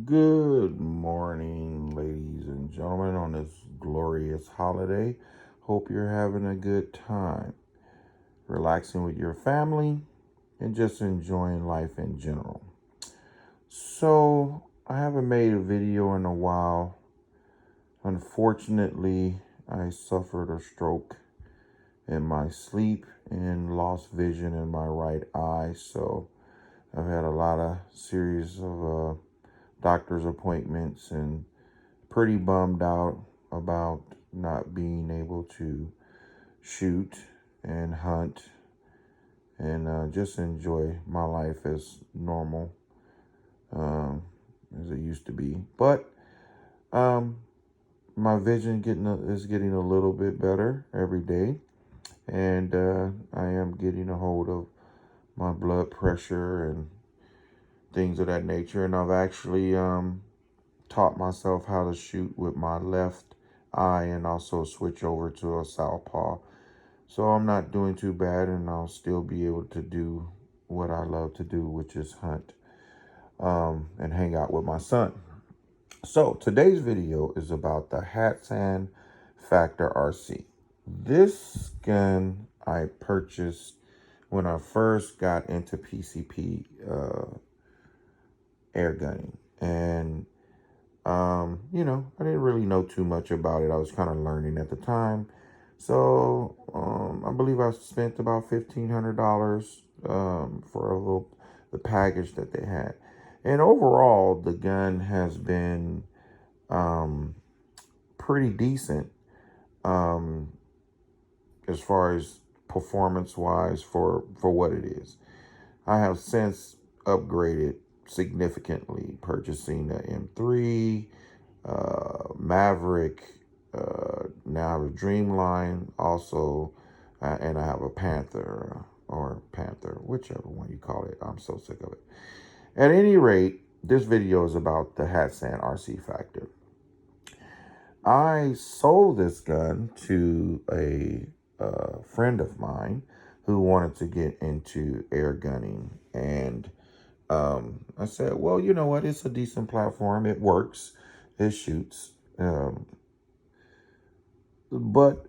Good morning, ladies and gentlemen, on this glorious holiday. Hope you're having a good time, relaxing with your family, and just enjoying life in general. So, I haven't made a video in a while. Unfortunately, I suffered a stroke in my sleep and lost vision in my right eye. So, I've had a lot of series of doctor's appointments and pretty bummed out about not being able to shoot and hunt and just enjoy my life as normal um, as it used to be. But um, my vision is getting a little bit better every day, and I am getting a hold of my blood pressure and things of that nature. And I've actually taught myself how to shoot with my left eye and also switch over to a southpaw. So I'm not doing too bad, and I'll still be able to do what I love to do, which is hunt and hang out with my son. So today's video is about the Hatsan Factor RC. This gun I purchased when I first got into PCP air gunning. And I didn't really know too much about it. I was kind of learning at the time. So I believe I spent about $1,500 for the package that they had. And overall, the gun has been um, pretty decent um, as far as performance-wise for what it is. I have since upgraded significantly, purchasing a M3, Maverick, now I have a Dreamline also, and I have a Panther or Panther, whichever one you call it. I'm so sick of it. At any rate, this video is about the Hatsan RC Factor. I sold this gun to a friend of mine who wanted to get into air gunning, and I said, well, you know what? It's a decent platform. It works. It shoots. But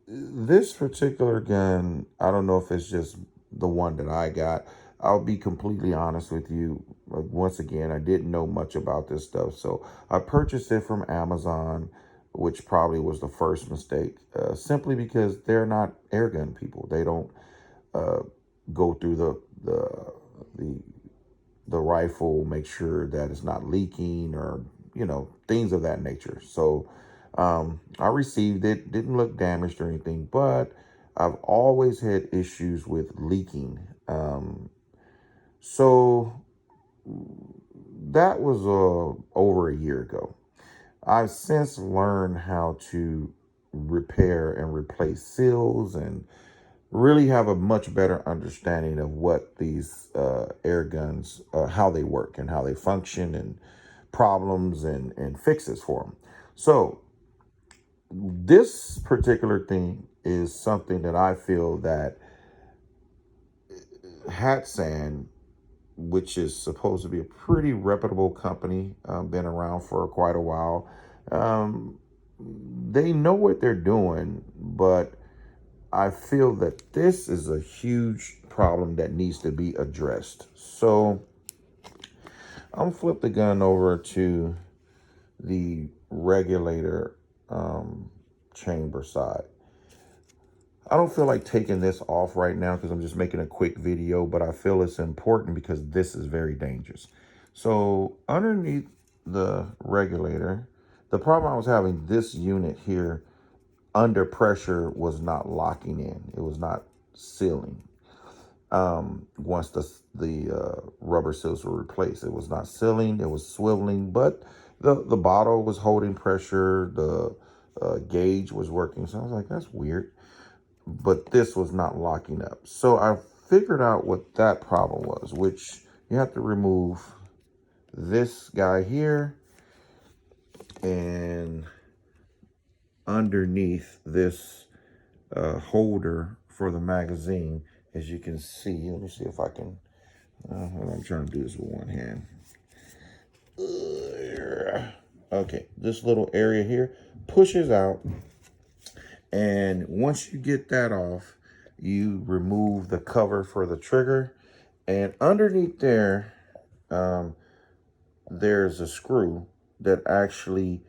this particular gun, I don't know if it's just the one that I got. I'll be completely honest with you. Like, once again, I didn't know much about this stuff. So I purchased it from Amazon, which probably was the first mistake, simply because they're not airgun people. They don't uh, go through the the rifle, make sure that it's not leaking or, things of that nature. So I received it, didn't look damaged or anything, but I've always had issues with leaking. So that was over a year ago. I've since learned how to repair and replace seals and really have a much better understanding of what these air guns, how they work and how they function, and problems and fixes for them. So this particular thing is something that I feel that Hatsan, which is supposed to be a pretty reputable company, been around for quite a while, um, they know what they're doing, but I feel that this is a huge problem that needs to be addressed. So I'm flip the gun over to the regulator chamber side. I don't feel like taking this off right now because I'm just making a quick video, but I feel it's important because this is very dangerous. So underneath the regulator, the problem I was having, this unit here under pressure was not locking in. It was not sealing. Once the rubber seals were replaced, it was not sealing. It was swiveling, but the bottle was holding pressure. The gauge was working. So I was like, that's weird. But this was not locking up. So I figured out what that problem was, which you have to remove this guy here, and underneath this holder for the magazine, as you can see. Let me see if I can, I'm trying to do this with one hand. Okay, this little area here pushes out. And once you get that off, you remove the cover for the trigger. And underneath there, there's a screw that actually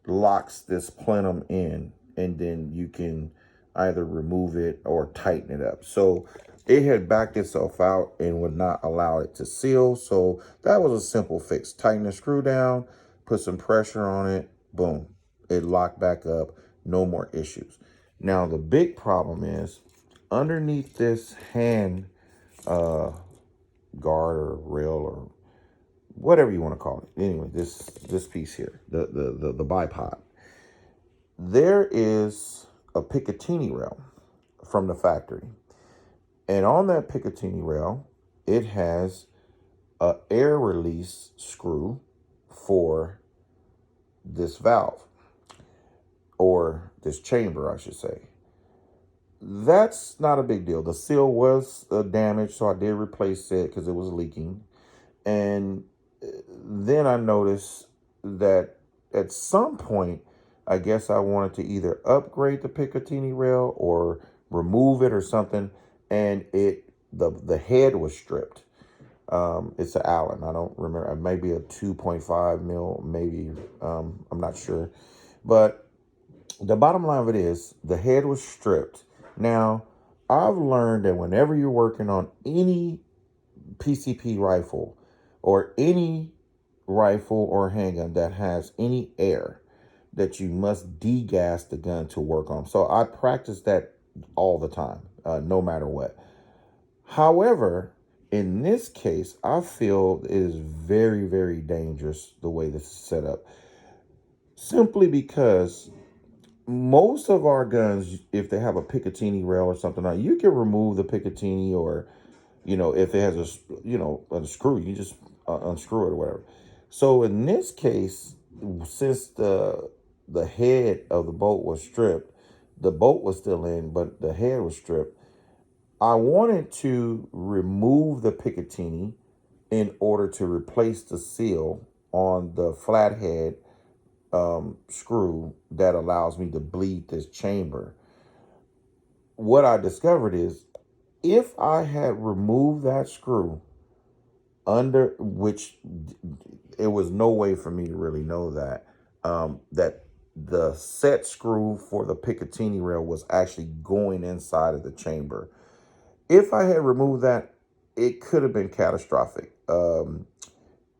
locks this plenum in, and then you can either remove it or tighten it up. So it had backed itself out and would not allow it to seal. So that was a simple fix. Tighten the screw down, put some pressure on it, boom, it locked back up, no more issues. Now the big problem is underneath this hand guard or rail or whatever you want to call it. Anyway, this piece here, the bipod, there is a Picatinny rail from the factory. And on that Picatinny rail, it has a air release screw for this valve, or this chamber, I should say. That's not a big deal. The seal was damaged, so I did replace it because it was leaking. And then I noticed that at some point, I guess I wanted to either upgrade the Picatinny rail or remove it or something, and the head was stripped. It's an Allen. I don't remember. Maybe a 2.5 mil, maybe. I'm not sure. But the bottom line of it is the head was stripped. Now, I've learned that whenever you're working on any PCP rifle or any rifle or handgun that has any air, that you must degas the gun to work on. So I practice that all the time, no matter what. However, in this case, I feel it is very, very dangerous the way this is set up. Simply because most of our guns, if they have a Picatinny rail or something, you can remove the Picatinny, or, if it has a screw, you just unscrew it or whatever. So in this case, since the head of the bolt was stripped, the bolt was still in, but the head was stripped. I wanted to remove the Picatinny in order to replace the seal on the flathead screw that allows me to bleed this chamber. What I discovered is, if I had removed that screw, under which it was no way for me to really know that, that the set screw for the Picatinny rail was actually going inside of the chamber. If I had removed that, it could have been catastrophic.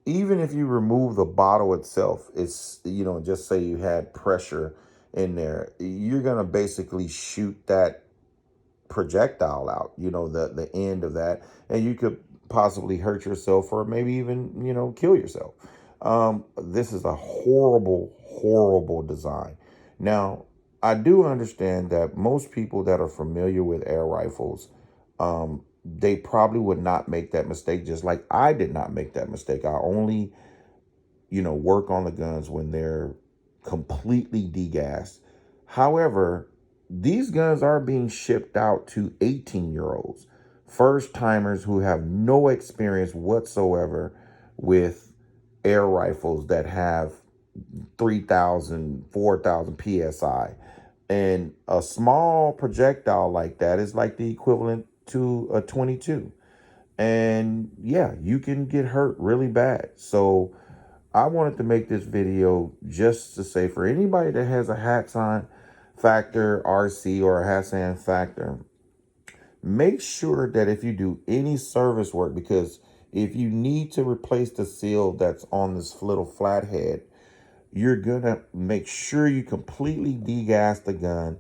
Even if you remove the bottle itself, it's, just say you had pressure in there, you're going to basically shoot that projectile out, the end of that, and you could possibly hurt yourself or maybe even, kill yourself. This is a horrible, horrible design. Now, I do understand that most people that are familiar with air rifles, they probably would not make that mistake, just like I did not make that mistake. I only, work on the guns when they're completely degassed. However, these guns are being shipped out to 18-year-olds, first timers who have no experience whatsoever with air rifles that have 3,000, 4,000 PSI. And a small projectile like that is like the equivalent to a 22. And yeah, you can get hurt really bad. So I wanted to make this video just to say, for anybody that has a Hatsan Factor RC or a Hatsan Factor, make sure that if you do any service work, because if you need to replace the seal that's on this little flathead, you're gonna make sure you completely degas the gun.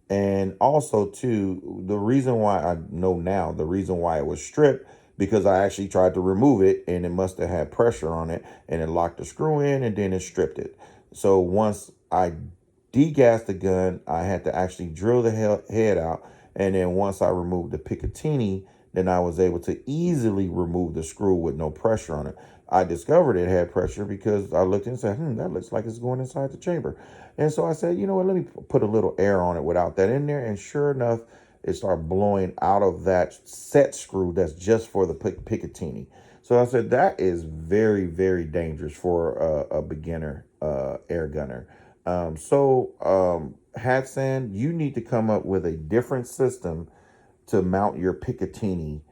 And also too, the reason why I know now, the reason why it was stripped, because I actually tried to remove it and it must have had pressure on it and it locked the screw in and then it stripped it. So once I degassed the gun, I had to actually drill the head out. And then once I removed the Picatinny, then I was able to easily remove the screw with no pressure on it. I discovered it had pressure because I looked and said, that looks like it's going inside the chamber. And so I said, you know what, let me put a little air on it without that in there. And sure enough, it started blowing out of that set screw that's just for the Picatinny. So I said, that is very, very dangerous for a beginner air gunner. Hatsan, you need to come up with a different system to mount your Picatinny,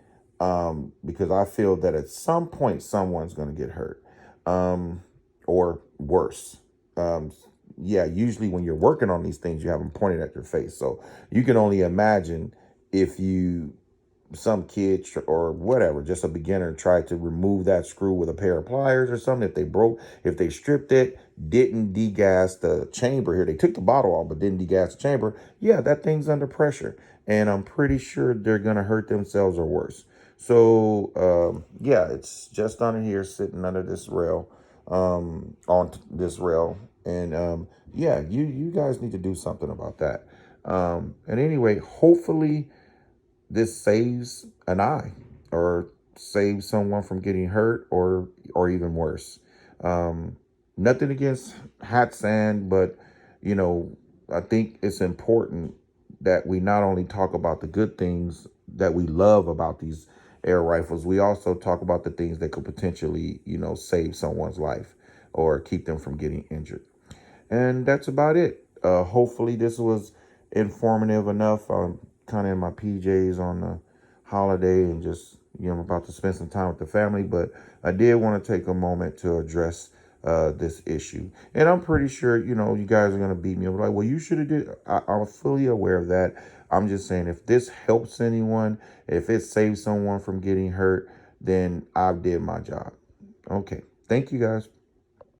because I feel that at some point someone's going to get hurt, um, or worse. Um, yeah, usually when you're working on these things, you have them pointed at your face. So you can only imagine if some kid or whatever, just a beginner, tried to remove that screw with a pair of pliers or something. If they stripped it, didn't degas the chamber here, they took the bottle off, but didn't degas the chamber. Yeah, that thing's under pressure. And I'm pretty sure they're going to hurt themselves or worse. So, yeah, it's just under here sitting under this rail, on this rail. And yeah, you guys need to do something about that. And anyway, hopefully this saves an eye or saves someone from getting hurt or even worse. Nothing against Hatsan, but I think it's important that we not only talk about the good things that we love about these air rifles, we also talk about the things that could potentially, save someone's life or keep them from getting injured. And that's about it. Hopefully this was informative enough. I'm kind of in my PJs on the holiday and just, I'm about to spend some time with the family, but I did want to take a moment to address this issue. And I'm pretty sure, you guys are going to beat me up like, well, you should have did. I'm fully aware of that. I'm just saying, if this helps anyone, if it saves someone from getting hurt, then I did my job. Okay. Thank you guys.